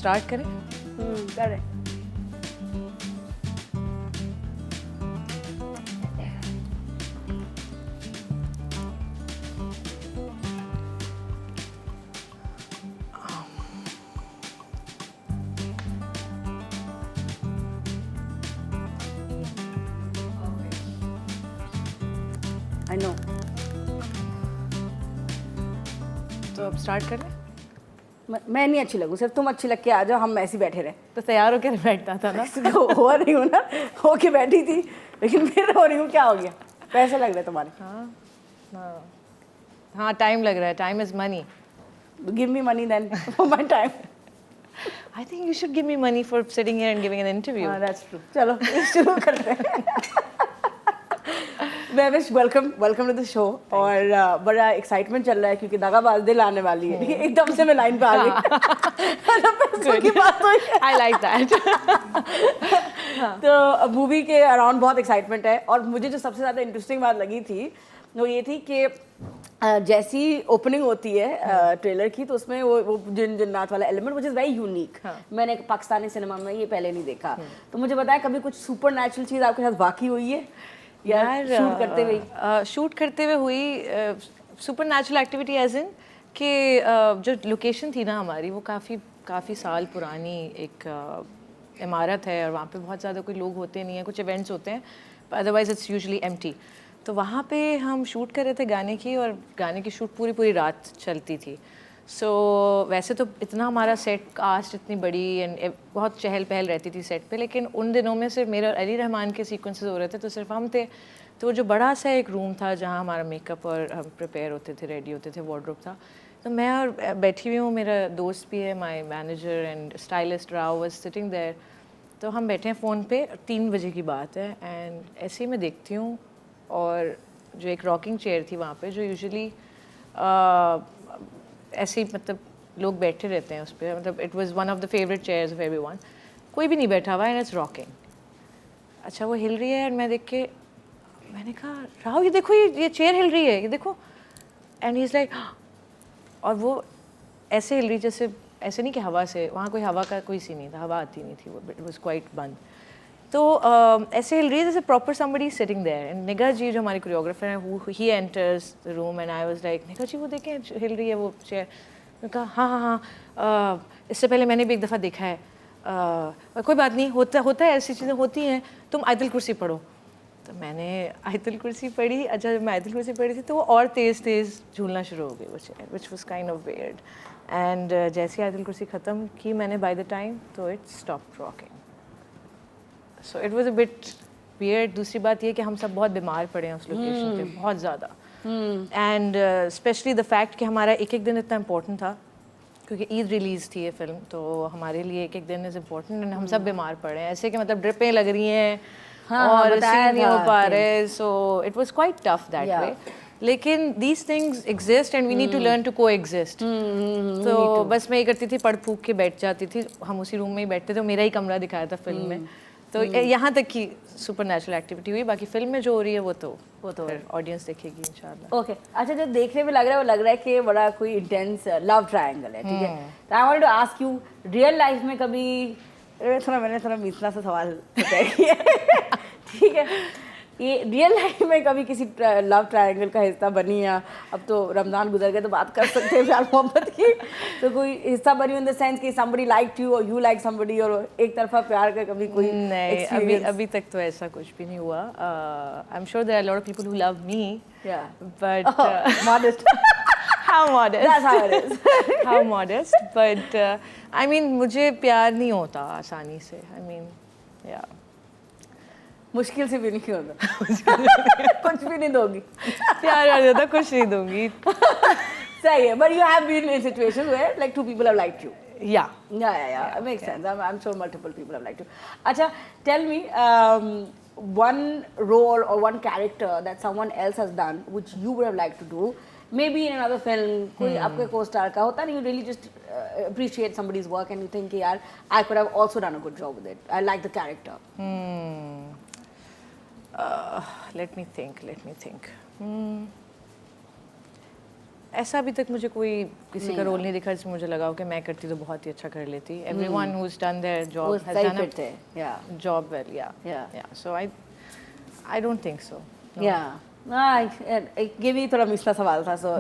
Start करें? करें। I know. तो अब स्टार्ट करें? मैं नहीं अच्छी लगूँ, सिर्फ तुम अच्छी लग के आ जाओ, हम ऐसे ही बैठे रहे। तो तैयार होकर बैठना था ना। हो रही हूँ ना, हो के बैठी थी, लेकिन फिर हो रही हूँ, क्या हो गया? पैसे लग रहे तुम्हारे। हाँ टाइम लग रहा है, time is money. Give me money then for my time. I think you should give me money for sitting here and giving an interview. That's true. चलो शुरू करते हैं। मैं wish welcome to the show. और बड़ा excitement चल रहा है क्योंकि दगाबाज दिल आने वाली है। एकदम से मैं लाइन पे आ गई। पैसों की बात हुई। I like that. तो मूवी के अराउंड बहुत एक्साइटमेंट है। और मुझे जो सबसे ज़्यादा इंटरेस्टिंग बात लगी थी वो ये थी कि जैसी ओपनिंग होती है ट्रेलर की, तो उसमें वो जिन्नात वाला element which is very unique. मैंने पाकिस्तानी सिनेमा में ये पहले नहीं देखा। तो मुझे बताया, कभी कुछ सुपर नेचुरल चीज़ आपके साथ वाकई हुई है यार शूट करते हुए? शूट करते हुए हुई supernatural activity as in कि जो लोकेशन थी ना हमारी, वो काफ़ी साल पुरानी एक इमारत है और वहाँ पे बहुत ज़्यादा कोई लोग होते नहीं हैं, कुछ इवेंट्स होते हैं, अदरवाइज इट्स यूजुअली एम्प्टी। तो वहाँ पे हम शूट कर रहे थे गाने की, और गाने की शूट पूरी रात चलती थी। सो वैसे तो इतना हमारा सेट कास्ट इतनी बड़ी एंड बहुत चहल पहल रहती थी सेट पे, लेकिन उन दिनों में सिर्फ मेरा अली रहमान के सीक्वेंसेस हो रहे थे, तो सिर्फ हम थे। तो जो बड़ा सा एक रूम था जहाँ हमारा मेकअप और हम प्रिपेयर होते थे, रेडी होते थे, वार्डरोब था, तो मैं और बैठी हुई हूँ, मेरा दोस्त भी है, my manager and stylist Rao was sitting there. तो हम बैठे हैं फ़ोन पे, 3 बजे की बात है, एंड ऐसे ही मैं देखती हूँ, और जो एक रॉकिंग चेयर थी वहाँ पे, जो यूजुअली ऐसे ही मतलब लोग बैठे रहते हैं उस पर, मतलब it was one of the favourite chairs of everyone, कोई भी नहीं बैठा हुआ है, एंड इट्स रॉकिंग। अच्छा वो हिल रही है, और मैं देख के मैंने कहा, राव ये देखो, ये चेयर हिल रही है, ये देखो। एंड ही इज़ लाइक, और वो ऐसे हिल रही जैसे, ऐसे नहीं कि हवा से, वहाँ कोई हवा का कोई सी नहीं था, हवा आती नहीं थी, वो इट वाज क्वाइट बंद। तो ऐसे हिल रही है जैसे proper somebody sitting there. And Nigah ji जो हमारी कोरियोग्राफर हैं, he enters the room, and I was like, Nigah ji वो देखें हिल रही है वो चेयर। मैंने कहा हाँ, इससे पहले मैंने भी एक दफ़ा देखा है, कोई बात नहीं, होता है, ऐसी चीज़ें होती हैं, तुम आयतुल कुर्सी पढ़ो। तो मैंने आयतुल कुर्सी पढ़ी। अच्छा जब मैं आयतुल कुर्सी पढ़ी थी तो वो और तेज़ झूलना शुरू हो गई वो chair, which was kind of weird. And जैसे आयतुल कुर्सी ख़त्म की मैंने बाय द टाइम, तो it stopped rocking. So it was a bit weird. दूसरी बात ये कि हम सब बहुत बीमार पड़े हैं उस लोकेशन पे, बहुत ज़्यादा। एंड स्पेशली द फैक्ट कि हमारा एक दिन इतना इम्पोर्टेंट था, क्योंकि ईद रिलीज़ थी ये फिल्म, तो हमारे लिए एक दिन इज़ इम्पोर्टेंट, एंड हम सब बीमार पड़े हैं, ऐसे कि मतलब ड्रिपें लग रही हैं, और सीन नहीं हो पा रहे। So it was quite tough that way, लेकिन these things exist and we need to learn to coexist. तो बस मैं ये करती थी, पढ़ फूक के बैठ जाती थी, हम उसी रूम में ही बैठते थे, मेरा ही कमरा दिखाया था फिल्म में। तो यहाँ तक की सुपर नेचुरल एक्टिविटी हुई, बाकी फिल्म में जो हो रही है वो तो ऑडियंस देखेगी इंशाल्लाह। ओके अच्छा, जो देखने में लग रहा है वो लग रहा है कि बड़ा कोई इंटेंस लव ट्रायंगल है, ठीक है। तो I want to ask you, real life में कभी मैंने थोड़ा मिसना सा सवाल किया, ठीक है, ये रियल लाइफ में कभी किसी लव ट्रायंगल का हिस्सा बनी, या अब तो रमज़ान गुजर गए तो बात कर सकते हैं प्यार मोहब्बत की, तो कोई हिस्सा बनी इन द सेंस कि somebody liked you और you like somebody, और एक तरफा प्यार का कभी कोई नहीं, अभी तक तो ऐसा कुछ भी नहीं हुआ। I am sure there are lot of people who love me, but modest how modest, that's how it is. how modest, but I mean मुझे प्यार नहीं होता आसानी से, I mean yeah, मुश्किल से भी नहीं होता। कुछ भी नहीं दोगी, प्यार आ जाता, कुछ नहीं दूंगी। सही है, but you have been in situations where like two people have liked you. Yeah, makes sense. I'm sure multiple people have liked you. Acha, tell me one role or one character that someone else has done which you would have liked to do, maybe in another film, कोई आपके co-star का होता नहीं, you really just appreciate somebody's work and you think कि यार I could have also done a good job with it. I like the character. Let me think. ऐसा अभी तक मुझे कोई किसी का रोल नहीं दिखा जिसमें मुझे लगा हो कि मैं करती तो बहुत ही अच्छा कर लेती. Everyone who's done their job has done a job well. Yeah. So I don't think so. No. ये भी थोड़ा मिसला सवाल था, सो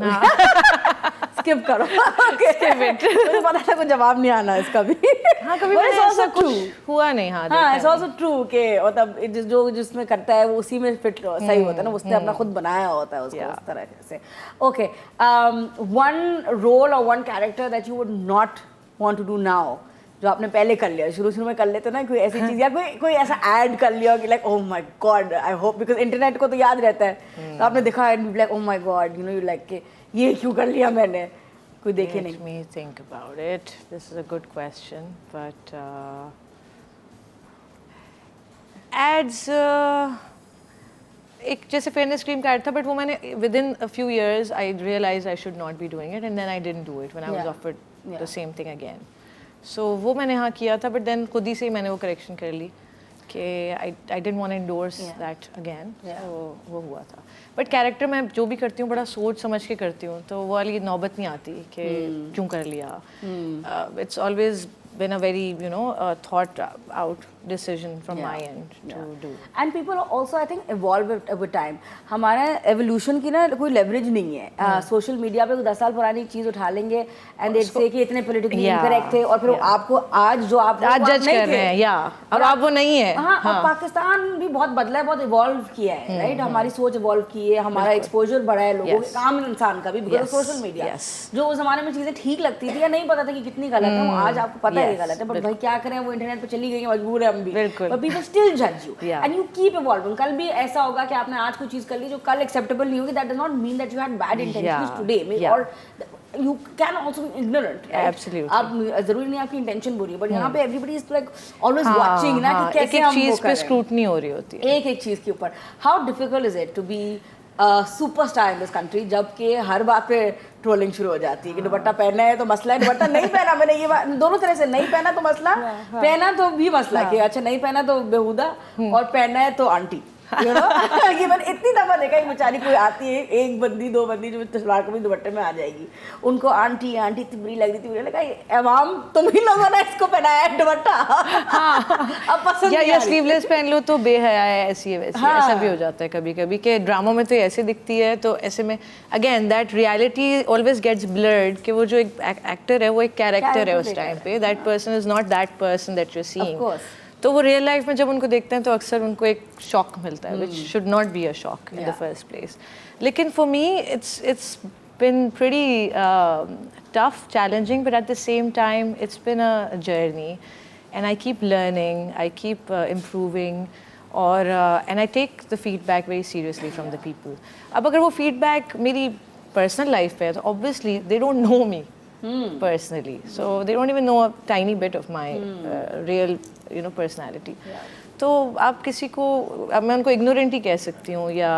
स्किप करो. मुझे पता था कोई जवाब नहीं आना इसका भी. हाँ, कभी मैंने ऐसा कुछ हुआ नहीं. हाँ, इट्स ऑल्सो ट्रू कि मतलब जो जिसमें करता है वो उसी में फिट सही होता है ना, उसने अपना खुद बनाया होता है उसको उस तरह से. ओके, वन रोल और one character that you would not want to do now, जो आपने पहले कर लिया, शुरू में कर लेते ना कोई ऐसी चीज़, या कोई ऐसा ऐड कर लिया कि like oh my God, I hope, because internet को तो याद रहता है, तो आपने देखा and like oh my God, you know, you like के ये क्यों कर लिया मैंने, कोई देखे नहीं. Let me think about it. This is a good question, but ads एक जैसे फेयरनेस क्रीम का ऐड था, बट वो मैंने within a few years I realized I should not be doing it, and then I didn't do it when I was offered the same thing again. So वो मैंने हाँ किया था, but then खुद ही से ही मैंने वो करेक्शन कर ली कि I didn't want to endorse that again. So वो हुआ था. बट कैरेक्टर मैं जो भी करती हूँ बड़ा सोच समझ के करती हूँ, तो वो वाली नौबत नहीं आती कि क्यों कर लिया. It's always been a very, you know, thought out decision from my end to do. And people also I think evolve with time. हमारा evolution की ना कोई leverage नहीं है. सोशल मीडिया पे 10 साल पुरानी चीज़ उठा लेंगे and they say कि इतने politically incorrect थे, और फिर आपको आज जो आप जज कर रहे हैं, या और आप वो नहीं है. हाँ, और पाकिस्तान भी बहुत बदला है, बहुत इवॉल्व किया है, राइट. हमारी सोच इवॉल्व की है, हमारा एक्सपोजर बढ़ा है लोगों के, आम इंसान का भी, बिकॉज सोशल मीडिया. जो उस जमाने में चीज़ें ठीक लगती थी या नहीं पता था कि कितनी गलत है, वो आज आपको पता है कि गलत है, बट भाई क्या करें, वो इंटरनेट पे चली गई, मजबूर है हम भी, बट पीपल स्टिल जज you and you keep evolving. कल भी ऐसा होगा कि आपने आज कोई चीज़ कर ली जो कल एक्सेप्टेबल नहीं होगी, that does not mean that you had bad intentions today, और you can also be ignorant, right? Absolutely. आप जरूरी नहीं आपकी इंटेंशन बुरी है, बट यहाँ पे everybody is like always watching ना कि कैसे हम वो चीज़ पे स्क्रूटनी हो रही होती है, एक चीज़ के ऊपर. How difficult is it to be superstar in this country, जबकि हर बात पे ट्रोलिंग शुरू हो जाती है कि दुपट्टा पहनना है तो मसला है, दुपट्टा नहीं पहना, मैंने ये बात दोनों तरह से, नहीं पहना तो मसला, पहना तो भी मसला, कि अच्छा नहीं पहना तो बेहुदा, और पहना है तो आंटी, you know? कि मैंने इतनी दफ़ा देखा कि बेचारी कोई आती है, एक बंदी दो बंदी जो सलवार कमीज दुपट्टे में आ जाएगी, उनको आंटी आंटी इतनी बुरी लग रही थी, मुझे लगा एवाम तुम ही लोगों ने इसको पहनाया है दुपट्टा. अब पसंद या स्लीवलेस पहन लो तो बेहया है, ऐसी है वैसी. ऐसा भी हो जाता है कभी कभी कि ड्रामों में तो ऐसे दिखती है, तो ऐसे में again that reality always gets blurred, कि वो जो एक एक्टर है वो एक कैरेक्टर है उस टाइम पे, that person is not that person that you are seeing. तो वो रियल लाइफ में जब उनको देखते हैं तो अक्सर उनको एक शॉक मिलता है, which should not be a shock in the first place. लेकिन for me it's been pretty tough, challenging, but at the same time it's been a journey, and I keep learning, I keep improving, और and I take the feedback very seriously from the people. अब अगर वो feedback मेरी personal life पे है, तो obviously they don't know me personally, so they don't even know a tiny bit of my real personality. तो आप किसी को, अब मैं उनको ignorant ही कह सकती हूँ, या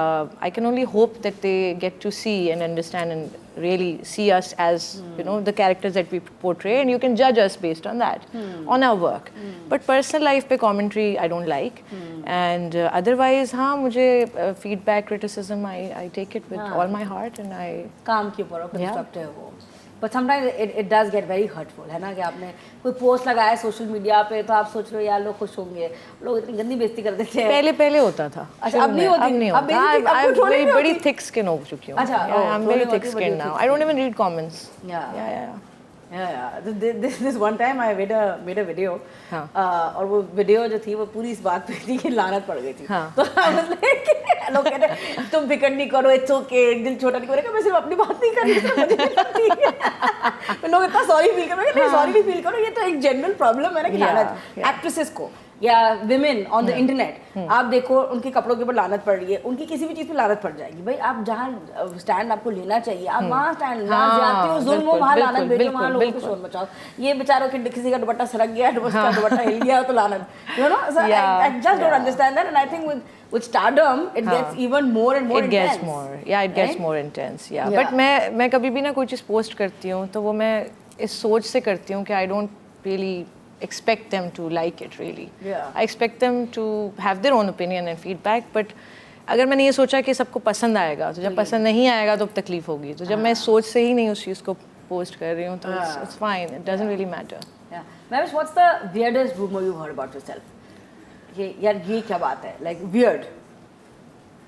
I can only hope that they get to see and understand and really see us as the characters that we portray, and you can judge us based on that, on our work. But personal life पे commentary I don't like, and otherwise हाँ, मुझे feedback, criticism, I take it with all my heart, and I काम के ऊपर constructive हो. But sometimes it does get very hurtful, है ना, कि आपने कोई पोस्ट लगाया है सोशल मीडिया पे, तो आप सोच रहे हो यार लोग खुश होंगे, लोग इतनी गंदी बेइज्जती कर देते हैं. पहले होता था. अच्छा, अब नहीं होती. अब नहीं होता. I'm बड़ी thick skin हो चुकी हूँ. अच्छा, I'm very thick skin now. I don't even read comments. Yeah. This one time I made a video, और वो वीडियो जो थी वो पूरी इस बात पे थी कि लानत पड़ गई थी. तो लोग कहते हैं तुम फिक्र नहीं करो, इट्स ओके, दिल छोटा नहीं करेगा, मैं सिर्फ अपनी बात नहीं कर रही, मुझे नहीं करती. तो लोग इतना सॉरी फील कर रहे हैं, सॉरी नहीं फील करो, ये तो एक जनरल प्रॉब्लम है ना कि लानत एक्ट्रेसेस को या विमेन ऑन द इंटरनेट, आप देखो उनके कपड़ों के ऊपर लानत पड़ रही है, उनकी किसी भी चीज़ पे लानत पड़ जाएगी. भाई आप जहाँ स्टैंड आपको लेना चाहिए आप वहाँ स्टैंड, जहाँ ज्यादती हो, जुल्म हो, वहाँ लानत भेजो, वहाँ लोगों को शोर मचाओ. ये बेचारों के किसी का दुपट्टा सरक गया, दुपट्टा हिल गया तो लानत, you know. So I just don't understand that, and I think with stardom it gets even more and more intense. It gets more intense. But मैं कभी भी ना कोई चीज़ पोस्ट करती हूँ तो वो मैं इस सोच से करती हूँ कि I don't really expect them to like it really. I expect them to have their own opinion and feedback, but अगर मैंने ये सोचा कि सबको पसंद आएगा, तो जब पसंद नहीं आएगा तो तकलीफ होगी, तो जब मैं सोच से ही नहीं उस चीज़ को पोस्ट कर रही हूँ तो it's fine, it doesn't really matter. Mavish, what's the weirdest rumor you've heard about yourself? ये यार ये क्या बात है, like weird.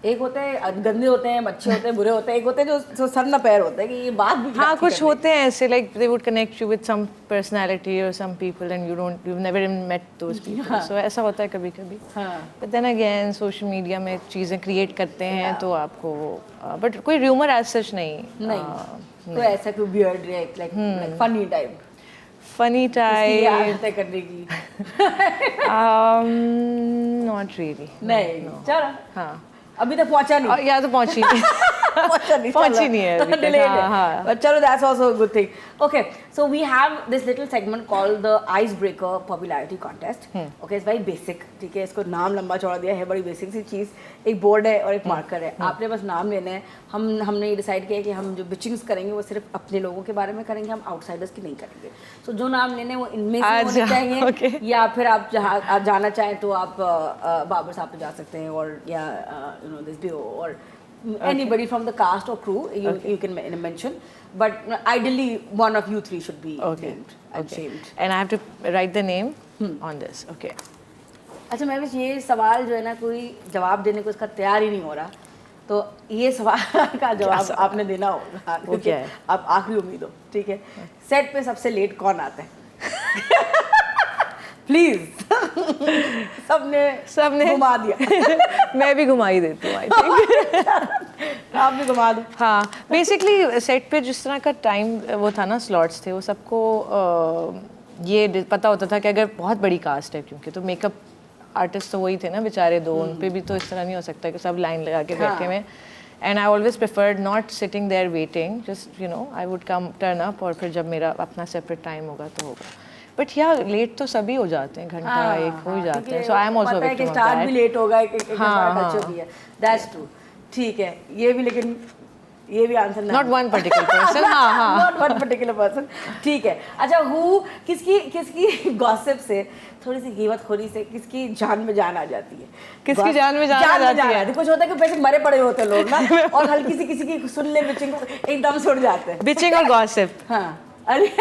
एक होते हैं गंदे होते हैं, अच्छे होते हैं, बुरे होते हैं, एक होते हैं जो सर न पैर होते हैं कि ये बात भी हाँ, कुछ होते हैं ऐसे, like they would connect you with some personality or some people and you've never even met those people. So ऐसा होता है कभी कभी। But then again, social media में चीज़ें create करते हैं तो आपको but कोई rumor as such नहीं। तो ऐसा कोई weird like funny type funny type आदत है करने की? not really। नहीं, चलो हाँ, अभी तक पहुंचा नहीं। या तो पहुंची नहीं। पहुंची नहीं है अभी तक। हाँ। But chalo, that's also a good thing. Okay, so we have this little segment called the Icebreaker Popularity Contest. Okay, it's very basic. ठीक है, इसको नाम लंबा चौड़ा दिया है, बड़ी बेसिक सी चीज़, एक बोर्ड है और एक मार्कर है, आपने बस नाम लेना है। हमने ये डिसाइड किया कि हम जो बिचिंग्स करेंगे वो सिर्फ अपने लोगों के बारे में करेंगे, हम आउटसाइडर्स की नहीं करेंगे। So जो नाम लेने हैं वो इनमें से होने चाहिए, या फिर आप जहाँ आप जाना चाहें तो आप बाबर साहब पे जा सकते हैं, और या दिस भी, और anybody from the cast or crew you can mention, but ideally one of you three should be named and shamed. And I have to write the name on this. Okay. अच्छा महविश, ये सवाल जो है ना, कोई जवाब देने को इसका तैयार ही नहीं हो रहा, तो ये सवाल का जवाब आपने देना होगा, क्योंकि आप आखिरी उम्मीद हो। ठीक है, सेट पे सबसे लेट कौन आता है? प्लीज। सबने घुमा दिया। मैं भी घुमा ही देती हूँ, आई थिंक। आप भी घुमा दो। हाँ, बेसिकली सेट पे जिस तरह का टाइम वो था ना, स्लॉट्स थे, वो सबको ये पता होता था कि अगर बहुत बड़ी कास्ट है, क्योंकि तो मेकअप आर्टिस्ट तो वही थे ना बेचारे दो, उन पे भी तो इस तरह नहीं हो सकता कि सब लाइन लगा के बैठे हुए। And I always preferred not sitting there waiting, just I would come turn up, और फिर जब मेरा अपना सेपरेट टाइम होगा तो होगा। बट यार लेट तो सभी हो जाते हैं, घंटा एक हो ही जाते हैं। So I am also victim of that. Start भी लेट होगा, एक कल्चर भी है, दैट्स ट्रू। ठीक है, ये भी, लेकिन ये भी आंसर नहीं, नॉट वन पर्टिकुलर पर्सन। हाँ, नॉट वन पर्टिकुलर पर्सन। ठीक है, अच्छा, किसकी गॉसिप से, थोड़ी सी कीमतखोरी से किसकी जान में जान आ जाती है? किसकी जान में जान आ जाती है? कुछ होता है कि पैसे मरे पड़े होते हैं लोग ना, और हल्की सी किसी की सुन ले बिचिंग को एकदम सुन जाते हैं। बिचिंग और गॉसिप। हाँ, अरे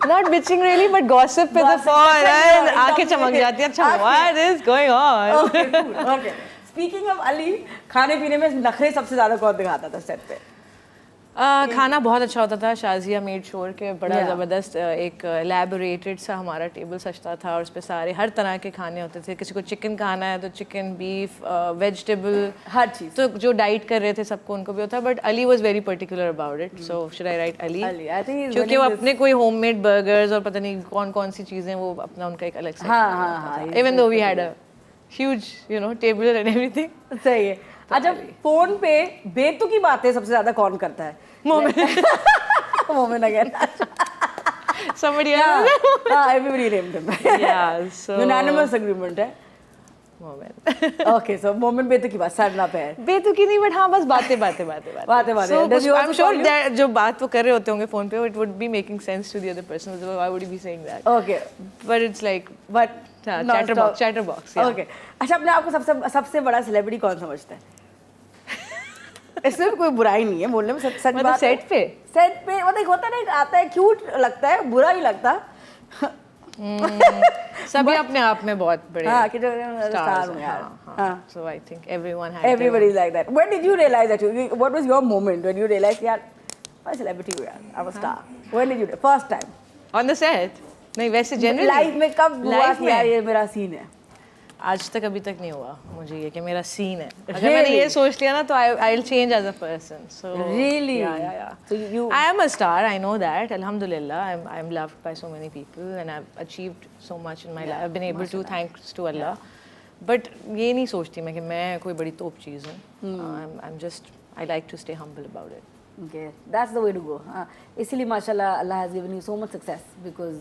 Not bitching really, but gossip पे तो फॉर आंखें चमक जाती हैं। अच्छा, what is going on? Okay. Speaking of Ali, खाने पीने में नखरे सबसे ज़्यादा कौन दिखाता था सेट पे? खाना बहुत अच्छा होता था। शाजिया मेड श्योर के बड़ा ज़बरदस्त एक एलैबोरेटेड सा हमारा टेबल सजता था, और उस पर सारे हर तरह के खाने होते थे। किसी को चिकन खाना है तो चिकन, बीफ, वेजिटेबल, हर चीज़। तो जो डाइट कर रहे थे सबको उनको भी होता। But Ali was very particular about it, so should I right Ali? क्योंकि वो अपने कोई होममेड बर्गर्स और पता नहीं कौन कौन सी चीज़ें, वो अपना उनका एक अलग हाँ, even though we had a huge table and everything. सही है। अच्छा, फोन पे बेतुकी बातें सबसे ज्यादा कौन करता है? मोमिन again. Somebody else? Everybody named him. Yeah, so unanimous agreement है। मोमिन। Okay, so मोमिन बेतुकी बात, सर ना पैर। बेतुकी नहीं, बट हाँ बस बातें। So I'm sure that जो बात वो कर रहे होते होंगे फोन पे, it would be making sense to the other person. So why would he be saying that? Okay, but it's like chatterbox. Okay. अच्छा, अपने आप को सबसे बड़ा सेलिब्रिटी कौन समझता है? इसमें भी कोई बुराई नहीं है बोलने में, सच बात। सेट पे मतलब होता नहीं, आता है क्यूट लगता है, बुरा ही लगता। सभी अपने आप में बहुत बड़े स्टार हैं यार। हाँ, so I think everybody is like that. When did you realize that? What was your moment when you realized यार मैं सेलिब्रिटी हूँ यार, I'm a star? When did you first time? On the set? नहीं, वैसे generally life में कब हुआ कि यार ये मेरा सीन है? आज तक अभी तक नहीं हुआ मुझे ये कि मेरा सीन है। अगर मैंने ये सोच लिया ना तो I will change as a person. So really, so you, I am a star, I know that. Alhamdulillah, I'm loved by so many people and I've achieved so much in my life. I've been able to, thanks to Allah. But ये नहीं सोचती मैं कि मैं कोई बड़ी तोप चीज़ हूँ। I'm just, I like to stay humble about it. Okay, that's the way to go. इसीलिए माशाल्लाह Allah has given you so much success because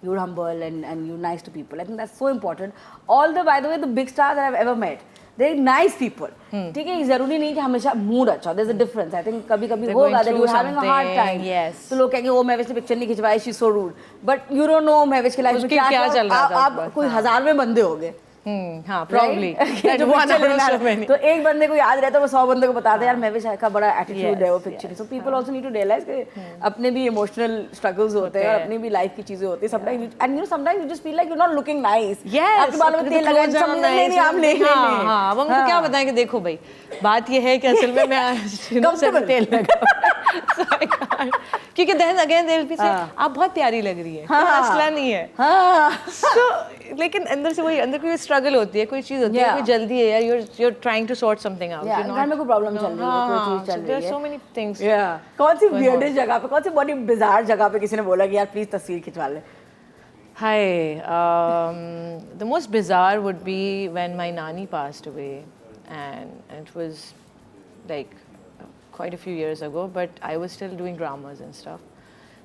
you're humble and you're nice to people. I think that's so important. By the way, the big stars that I've ever met, they're nice people. ठीक है, जरूरी नहीं कि हमेशा mood अच्छा। There's a difference. I think कभी-कभी होगा that you're having a hard time. Yes. तो लोग कहेंगे वो महविश ने पिक्चर नहीं खिंचवाई, she's so rude. But you don't know Mahwish की लाइफ में क्या चल रहा था। आप कोई 1000 में बंदे होंगे, हाँ probably that जो one picture out of लेना so है, many. तो एक बंदे को याद रहता है वो 100 बंदे को बताते हैं यार महविश का बड़ा एटीट्यूड है वो picture. So people also need to realise कि अपने भी इमोशनल स्ट्रगल्स होते हैं और अपनी भी लाइफ की चीजें होती हैं sometimes, and you know sometimes you just feel like you not looking nice. Yes, आपके बालों में तेल लगा है, सब नहीं नहीं आप ले ले। हाँ, अब हमको क्या बताएं कि देखो भाई बात ये है कि असल में मैं सर में तेल लगा So I can't. क्योंकि then again they will be saying आप बहुत प्यारी लग रही है, मसला नहीं है। So लेकिन अंदर से वही अंदर कोई स्ट्रगल होती है, कोई चीज होती है, कोई जल्दी है यार, you're trying to sort something out. घर में कोई प्रॉब्लम चल रही है, कोई चीज चल रही है। There are so many things. कौन सी weirdest जगह पे, कौन सी बड़ी बिजार जगह पे किसी ने बोला कि यार प्लीज तस्वीर खिंचवा ले? Hi. The most bizarre would be when my nani passed away, and it was like quite a few years ago, but I was still doing dramas and stuff.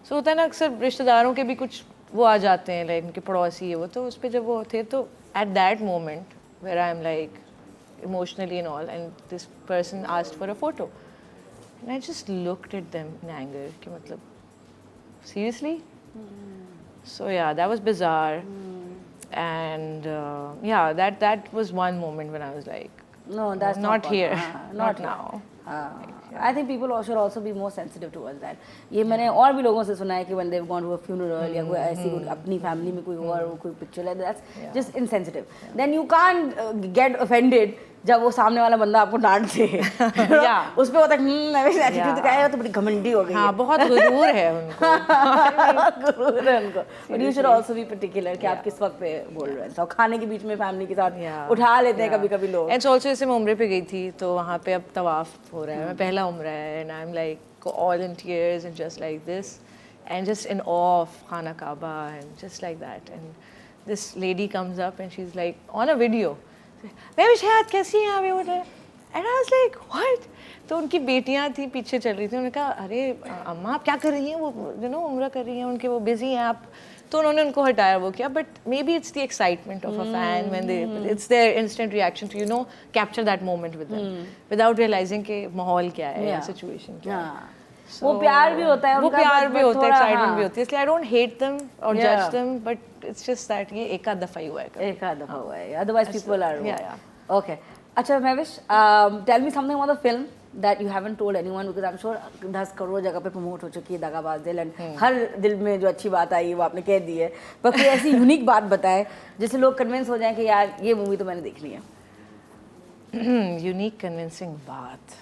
So होता है ना अक्सर रिश्तेदारों के भी कुछ वो आ जाते हैं, like उनके पड़ोसी है वो, तो उस पे जब वो थे तो at that moment where I'm like emotionally and all, and this person asked for a photo, and I just looked at them in anger कि मतलब seriously. So yeah, that was bizarre, and yeah, that was one moment when I was like, No, that's not here, not here. now. I think people should also be more sensitive towards that. ये मैंने और भी लोगों से सुना है कि when they've gone to a funeral या कोई ऐसी कोई अपनी फैमिली में कोई हुआ और कोई पिक्चर है, that's just insensitive. Then you can't get offended जब वो सामने वाला बंदा आपको डांट दे। उस पे होता है मैं वैसे एटीट्यूड का है तो बड़ी घमंडी हो गई है। हाँ, बहुत गुरूर है उनको। गुरूर है उनको। But you should also be particular कि आप किस वक्त पे बोल रहे हैं। तो खाने के बीच में फैमिली के साथ उठा लेते हैं कभी-कभी लोग। It's also जैसे मैं उम्रे पे गई थी तो वहाँ पे अब तवाफ हो रहा है, मैं पहला उम्रा है, and I'm like all in tears and just like this and just in awe of Khana Kaaba and just like that, and this lady comes up and she's like on a video, मैं शायद कैसी हैं आप ये बोल रहे हैं, and I was like what? तो उनकी बेटियां थी पीछे चल रही थी, उन्होंने कहा अरे अम्मा आप क्या कर रही हैं, वो यू नो उम्रा कर रही हैं, उनके वो बिजी हैं आप, तो उन्होंने उनको हटाया वो किया, but maybe it's the excitement of a fan when they it's their instant reaction to you know capture that moment with them without realising कि माहौल क्या है या सिचुएशन क्या है। वो प्यार भी होता है उनका, वो प्यार भी होता है, एक्साइटमेंट भी होती है, इसलिए आई डोंट हेट देम और जज them, but it's just that ये एक आध दफा ही हुआ है, एक आध दफा हुआ है, अदरवाइज पीपल आर ओके। अच्छा Mahvish, tell me something about the film that you haven't told anyone, because I'm sure 10 crore जगह पे प्रमोट हो चुकी है दगाबाज दिल, एंड हर दिल में जो अच्छी बात आई वो आपने कह दी है, पर कोई ऐसी यूनिक बात बताएं जिससे लोग कन्विंस हो जाएं कि यार ये मूवी तो मैंने देखनी है। यूनिक कन्विंसिंग बात,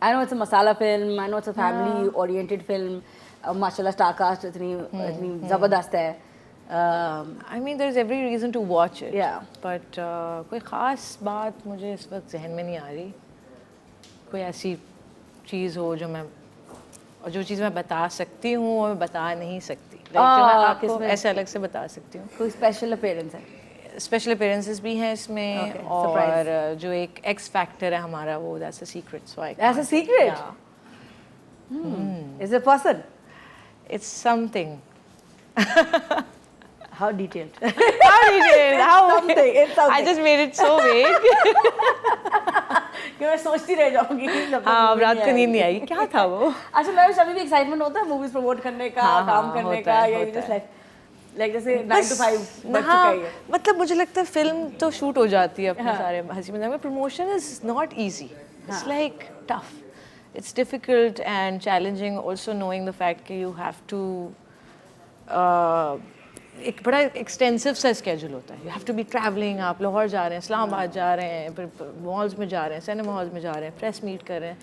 I know it's a masala film, I know it's a family oriented film, माशाल्लाह स्टार कास्ट इतनी ज़बरदस्त है। I mean there's every reason to watch it, but कोई ख़ास बात मुझे इस वक्त जहन में नहीं आ रही, कोई ऐसी चीज़ हो जो मैं और जो चीज़ मैं बता सकती हूँ वो मैं बता नहीं सकती, जो मैं आपको ऐसे अलग से बता सकती हूँ। कोई स्पेशल अपीयरेंस है? स्पेशल अपीयरेंसेस भी हैं इसमें, और जो एक एक्स फैक्टर है हमारा वो that's a secret, so I that's a secret, is a person, it's something. How detailed? How detailed? How something? It's something. I just made it so vague. कि मैं सोचती रह जाऊंगी। हाँ, अब रात को नींद नहीं आई, क्या था वो? अच्छा, मैं अभी भी एक्साइटमेंट होता है मूवीज प्रमोट करने का, काम करने का, या जस्ट लाइक जैसे 9 to 5 बज चुका है। मतलब मुझे लगता है फिल्म तो शूट हो जाती है अपने सारे हंसी मजाक में, promotion is not easy, it's like tough, it's difficult and challenging, also knowing the fact कि यू हैव टू एक बड़ा एक्सटेंसिव सा स्केड्यूल होता है, you have to be travelling, आप लाहौर जा रहे हैं, इस्लामाबाद जा रहे हैं, फिर मॉल्स में जा रहे हैं, सिनेमा हॉल्स में जा रहे हैं, प्रेस मीट कर रहे हैं,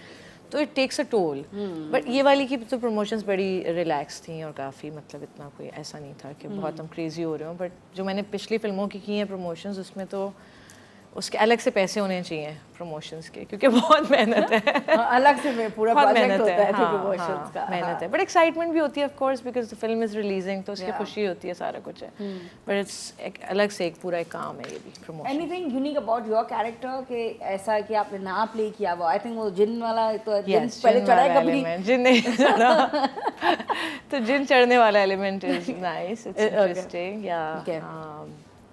तो it takes a toll. But ये वाली की तो प्रमोशंस बड़ी रिलैक्स थी और काफ़ी मतलब इतना कोई ऐसा नहीं था कि बहुत हम क्रेजी हो रहे हो, बट जो मैंने पिछली फिल्मों की हैं प्रमोशंस, उसमें तो उसके अलग से पैसे होने चाहिए प्रमोशंस के, क्योंकि बहुत मेहनत है। अलग से पूरा प्रोजेक्ट होता है प्रमोशंस का, मेहनत है, बट एक्साइटमेंट भी होती है of course because the film is releasing, तो उसकी खुशी होती है, सारा कुछ है, बट इट्स एक अलग से एक पूरा एक काम है ये भी promotion. Anything unique about your character कि ऐसा कि आपने ना प्ले किया वो, आई थिंक वो जिन वाला तो जिन पहले चढ़ा है कभी? जिन नहीं चढ़ा तो जिन चढ़ने वाला element is nice, it's interesting, या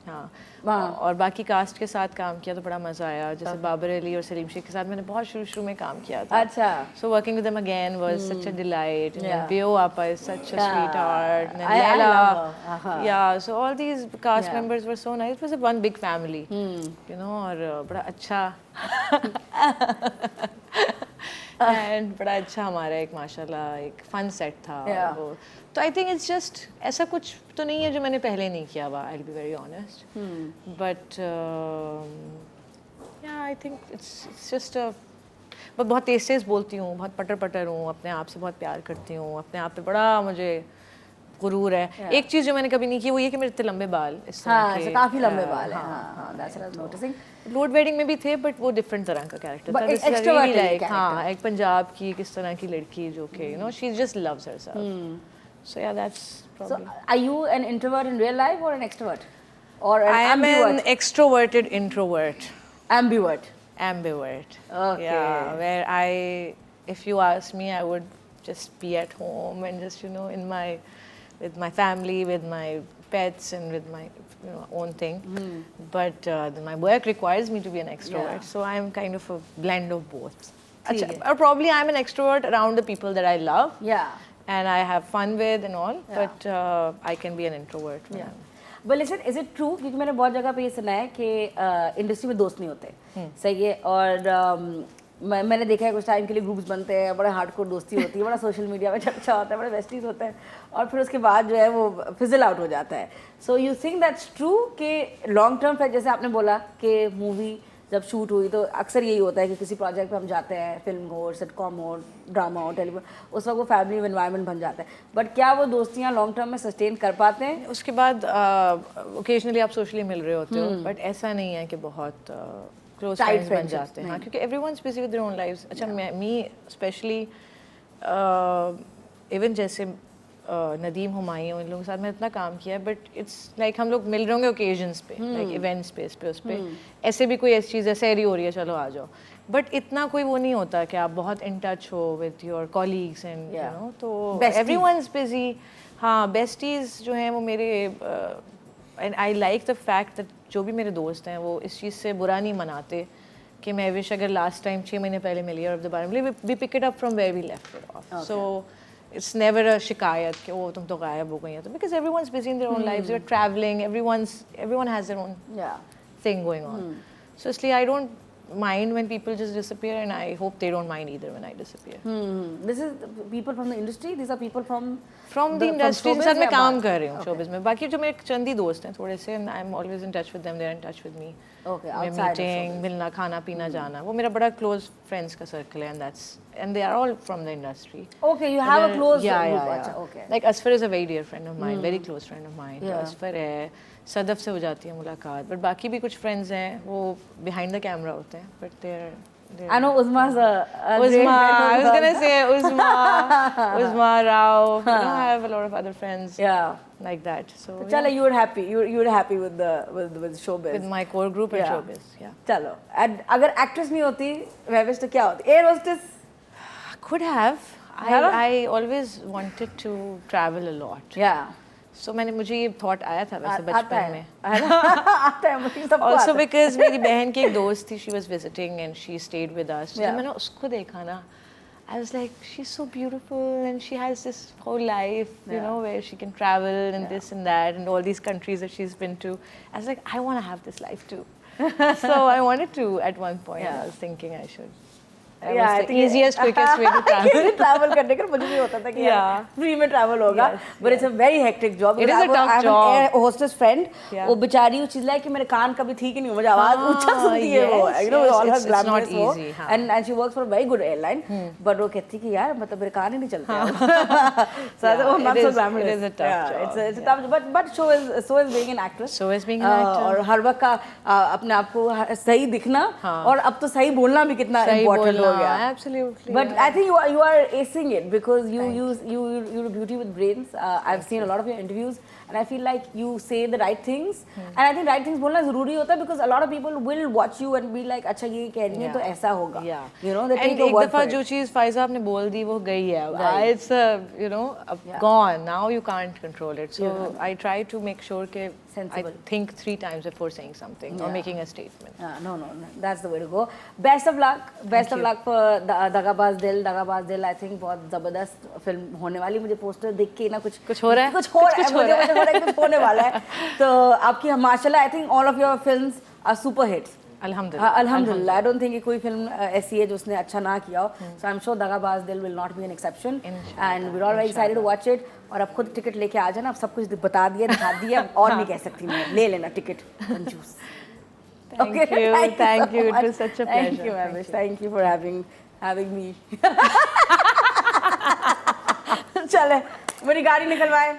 हाँ हाँ। और बाकी कास्ट के साथ काम किया तो बड़ा मज़ा आया, जैसे बाबर अली और सलीम शेख के साथ मैंने बहुत शुरू में काम किया था। अच्छा। So working with them again was such a delight. And Yeah. Vio Appa is such a Yeah. sweetheart. And I Leila. love her. Uh-huh. Yeah, so all these cast Yeah. members were so nice. It was a one big family. You know, और बड़ा अच्छा and बड़ा अच्छा हमारा एक माशाल्लाह एक fun set था। Yeah. और वो तो आई थिंक इट्स जस्ट ऐसा कुछ तो नहीं है जो मैंने पहले नहीं किया हुआ, I will be very honest, but या आई थिंक इट्स जस्ट मैं बहुत तेज बोलती हूँ, बहुत पटर हूँ, अपने आप से बहुत प्यार करती हूँ, अपने आप पे बड़ा मुझे गुरूर है। एक चीज़ जो मैंने कभी नहीं की वो ये कि मेरे इतने लंबे बाल इस तरह के, काफी लंबे बाल हैं। हाँ, that's what I was noticing. Load wedding में भी थे बट वो डिफरेंट तरह का कैरेक्टर था। This is a extroverted really like, character. हाँ, एक पंजाब की किस तरह की लड़की जो कि you know she just loves herself. So yeah, that's So, probably. are you an introvert in real life or an extrovert? Or an I am ambivert? an extroverted introvert. Ambivert. Ambivert. Okay. Yeah, where if you ask me, I would just be at home and just with my family, with my pets, and with my own thing. But my work requires me to be an extrovert, Yeah. so I am kind of a blend of both. ठीक है. Or probably I'm an extrovert around the people that I love. Yeah. And I have fun with and all, Yeah. but I can be an introvert. when Yeah. I'm- But listen, is it true? क्योंकि मैंने बहुत जगह पे ये सुना है कि industry में दोस्त नहीं होते, सही है। और मैंने देखा है कुछ टाइम के लिए ग्रुप्स बनते हैं, बड़ा हार्डकोर दोस्ती होती है, बड़ा सोशल मीडिया में चर्चा होता है, बड़े वेस्टीज होते हैं, और फिर उसके बाद जो है वो फिजल आउट हो जाता है। So you think that's true कि लॉन्ग टर्म फ्रेंड, जैसे आपने बोला कि मूवी जब शूट हुई तो अक्सर यही होता है कि किसी प्रोजेक्ट पे हम जाते हैं, फिल्म हो, सिटकॉम हो, ड्रामा हो, टेलीविजन, उस वक्त वो फैमिली एनवायरनमेंट बन जाता है। बट क्या वो दोस्तियाँ लॉन्ग टर्म में सस्टेन कर पाते हैं? उसके बाद ओकेजनली आप सोशली मिल रहे होते हो, बट ऐसा नहीं है कि बहुत क्लोज Tight फ्रेंड्स बन friendships, जाते हैं। हाँ, नहीं। क्योंकि everyone's busy with their own lives. अच्छा, मी स्पेशली इवन जैसे नदीम हुमायूं, इन लोगों के साथ मैं इतना काम किया है, बट इट्स लाइक हम लोग मिल रहे होंगे ओकेजन्स पे, लाइक इवेंट्स पे, इस पे उस पे, ऐसे भी कोई ऐसी चीज़ है सैरी हो रही है चलो आ जाओ, बट इतना कोई वो नहीं होता कि आप बहुत इन टच हो with your colleagues and Yeah. तो Besties. Everyone's busy. हाँ, बेस्टीज जो हैं वो मेरे and I like the fact that जो भी मेरे दोस्त हैं वो इस चीज़ से बुरा नहीं मनाते कि मैं विश अगर लास्ट टाइम 6 महीने पहले मिली और दोबारा मिली, we pick it up from where we left it off. So it's never a शिकायत कि वो तुम तो गायब हो गई हैं, तो because everyone's busy in their own lives, you are travelling, everyone has their own Yeah. thing going on. So इसलिए I don't mind when people just disappear, and I hope they don't mind either when I disappear. This is people from the industry. These are people from From the industry showbiz जिनके साथ मैं या काम बाहर? कर रही हूँ Okay. Showbiz में। बाकी जो मेरे चंद ही दोस्त हैं थोड़े से, and I'm always in touch with them, they're in touch with me. Okay, मैं outside of मीटिंग, showbiz. मिलना, खाना पीना जाना, वो मेरा बड़ा close friends का circle है, and they are all from the industry. Okay, you have a They're- close yeah, group. yeah, अच्छा, yeah. okay. Like Asfar is a very dear friend of mine, very close friend of mine. Yeah. Asfar है, सदफ से हो जाती है मुलाकात, but बाकी भी कुछ friends हैं वो behind the camera होते हैं, but they're I know Uzma's a great Uzma, friend I of was gonna yours. say Uzma Rao. You know, I have a lot of other friends Yeah. like that. So चलो, you were happy. You were happy with with showbiz. with my core group at Yeah. showbiz, yeah. चलो, and अगर actress नहीं होती, वेविश तो क्या होती? Air hostess. Could have. Have? I always wanted to travel a lot. Yeah. So मुझे ये thought आया था वैसे आता बचपन है, में. है ना? आता है, मुझे सबको आता Also है. because मेरी बहन की एक दोस्त थी, she was visiting and she stayed with us. Yeah. जब मैंने उसको देखा ना, I was like, she's so beautiful and she has this whole life, you Yeah. know, where she can travel and this and that and all these countries that she's been to. I was like, I want to have this life too. So I wanted to at one point. Yeah. I was thinking I should. That Yeah, I was the think easiest, quickest way to travel. Travel करने का मुझे भी होता था कि Yeah. Free में travel होगा, Yes, but it's a very hectic job. It is a tough job. I have an hostess friend. Yeah. वो बेचारी उस चीज़ लाइक कि मेरे कान कभी ठीक ही नहीं, मुझे आवाज़ ऊंचा सुनती है वो. yes, You know, yes, all her it's not glamorous वो. easy, हाँ. And she works for a very good airline. But वो कहती कि यार मतलब मेरे कान ही नहीं चलते हैं. So I thought, oh, it not so is- glamorous. it is a tough Yeah, job, It's a tough, but so is being an actress. So is being an actor. और हर वक्त का अपने आप को सही दिखना, और अब तो सही बोलना भी कितना सही important हो गया. Absolutely. But I think you are acing it because you're a beauty with brains. I've seen a lot of your interviews and I feel like you say the right things. And I think right things बोलना ज़रूरी होता है because a lot of people will watch you and be like अच्छा ये कह रही है तो ऐसा होगा. You know they take your एक word दफ़ा for it. जो चीज़ फाइज़ा आपने बोल दी वो गई है. It's you know gone. Now you can't control it. So I try to make sure कि Sensible. I think 3 times before saying something or making a statement. No, that's the way to go. Best of luck. Best of luck for दगाबाज दिल. दगाबाज दिल I think बहुत ज़बरदस्त film होने वाली. मुझे पोस्टर देख के ना कुछ हो रहा है. कुछ हो रहा है. मुझे हो रहा है कुछ होने वाला है. तो आपकी माशाल्लाह I think all of your films are super hits. Alhamdulillah. I don't think कि कोई फिल्म ऐसी है जो उसने अच्छा ना किया हो. So I'm sure दगाबाज दिल will not be an exception. And we're all very excited to watch it. और अब खुद टिकट लेके आ जाना. अब सब कुछ बता दिया, दिखा दिया. और नहीं कह सकती मैं. ले लेना टिकट. कंजूस. Thank you. It was such a pleasure. Thank you, Amish. Thank you for having me. चले मेरी गाड़ी निकलवाए.